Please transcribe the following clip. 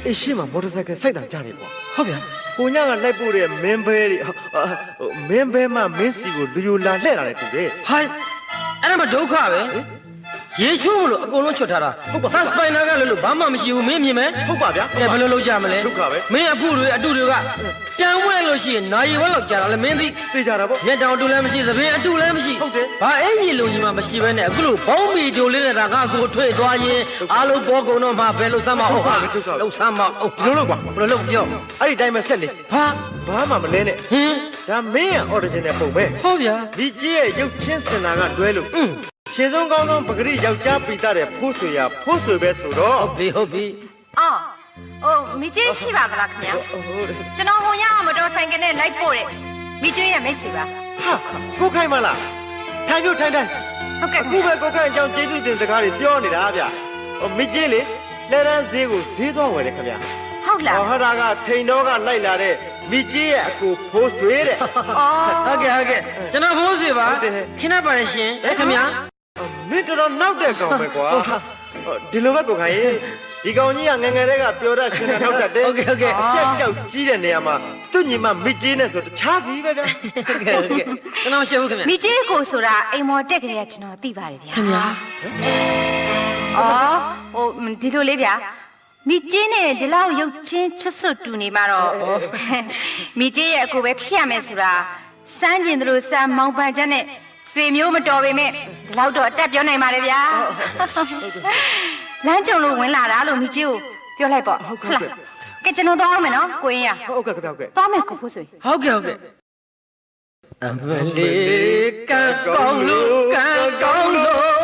အေးရှင်းမှာမော်တော်ဆိုင်ကယ်စိုက်တာကြားတယ်ကွာ ဟုတ်ဗျာ ကိုညကလိုက်ပို့တဲ့မင်းဘဲတွေမင်းဘဲမှမင်းစီကိုလူယူလာလှဲ့လာတယ်တူတယ် ဟိုင်းအဲ့ဒါမှဒုက္ခပဲရေချိုးမလို့အကုန်လုံးချွတ်ထားတာဆတ်စပိုင်နာကလည်းလို့ဘာမှမရှိဘူးမင်းမြင်မယ် ဟုတ်ပါဗျာ ကဲဘယ်လိုလုပ်ကြမလဲ ဒုက္ခပဲ မင်းအဖုတွေအတုတွေကပြန်ဝဲလို့ရှိရင်နိုင်ဝဲလောက်ကြာတာလေမင်းသိ သိကြတာပေါ့ မျက်တောင်အတုလည်းမရှိသပင်းအတုလည်းမရှိ ဟုတ်တယ် ဘာအဲ့ကြီးလုံးကြီးမှမရှိဘဲနဲ့အခုလိုဘောင်းမီတိုလေးနဲ့ဒါငါကိုထွေသွားရင်အားလုံးပေါ်ကုန်တော့မှဘယ်လိုစမ်းမဟုတ်ဟာလုံးစမ်းမဟုတ် ဒီလိုလုပ်ကွာ ဘယ်လိုလုပ်ပြော အဲ့ဒီတိုင်းပဲဆက်နေ ဘာ ဘာမှမလဲနဲ့ ဟင်း ဒါမင်းရဲ့ audition နဲ့ပုံပဲ ဟုတ်ဗျာ ဒီကြီးရဲ့ရုပ်ချင်းစင်တာကတွဲလို့ ခြေဆုံးကောင်းဆုံးပဂရိယောက်ျားပိတာတဲ့ဖိုးဆွေရဖိုးဆွေပဲဆိုတော့ ဟုတ်ပြီ အော်ဟိုမိကြီးရှိပါမလားခင်ဗျာကျွန်တော်ဟိုညကမတော်ဆိုင်ကနဲ့လိုက်ပို့တဲ့မိကြီးရဲ့မိတ်ဆွေပါ ဟာကိုခိုင်မလားထိုင်ပြုတ်ထိုင်တိုင်း ဟုတ်ကဲ့ အခုပဲကိုခိုင်အကြောင်းကျေးဇူးတင်စကားတွေပြောနေတာဗျဟိုမိကြီးလေလဲတန်းဈေးကိုဈေးသွားဝယ်တယ်ခင်ဗျ ဟုတ်လား ဟောဒါကထိန်တော့ကလိုက်လာတဲ့မိကြီးရဲ့အကိုဖိုးဆွေတဲ့ ဟုတ်ကဲ့ကျွန်တော်ဘိုးစီပါခင်းရပါတယ်ရှင်ခင်ဗျာ မင်းတော်တော်နောက်တဲ့ကောင်ပဲကွာဒီလိုပဲကိုခိုင်ရေဒီကောင်ကြီးကငငယ်တွေကပြောတတ်ရှင်နောက်တတ်တယ်အချက်ကြောက်ကြီးတဲ့နေရာမှာသူ့ညီမမိကြီးနဲ့ဆိုတခြားစီပဲဗျ ဟုတ်ကဲ့ကျွန်တော်ရှင်းဘူးခင်ဗျာ မိကြီးကိုဆိုတာအိမ်မော်တက်ကလေးကကျွန်တော်သိပါတယ်ဗျာ ခင်ဗျာ အော်ဟိုဒီလိုလေးဗျာမိကြီးနဲ့ဒီလောက်ရုပ်ချင်းချွတ်ဆွတ်တူနေမှာတော့မိကြီးရဲ့အကိုပဲဖြစ်ရမယ်ဆိုတာစမ်းကျင်တို့စမ်းမောင်ပန်ချက်နဲ့ဆွေမျိုးမတော်ပေမဲ့ဒီလောက်တော့အတက်ပြောနိုင်ပါတယ်ဗျာလမ်းကြုံလို့ဝင်လာတာလို့မိကြီးကိုပြောလိုက်ပေါ့ဟုတ်လားကဲကျွန်တော်သွားအောင်မယ်နော်ကိုရင်ရ ဟုတ်ကဲ့ဟုတ်ကဲ့ သွားမယ်ကိုဖို့ဆွေ ဟုတ်ကဲ့အမလေးကံကောင်းလို့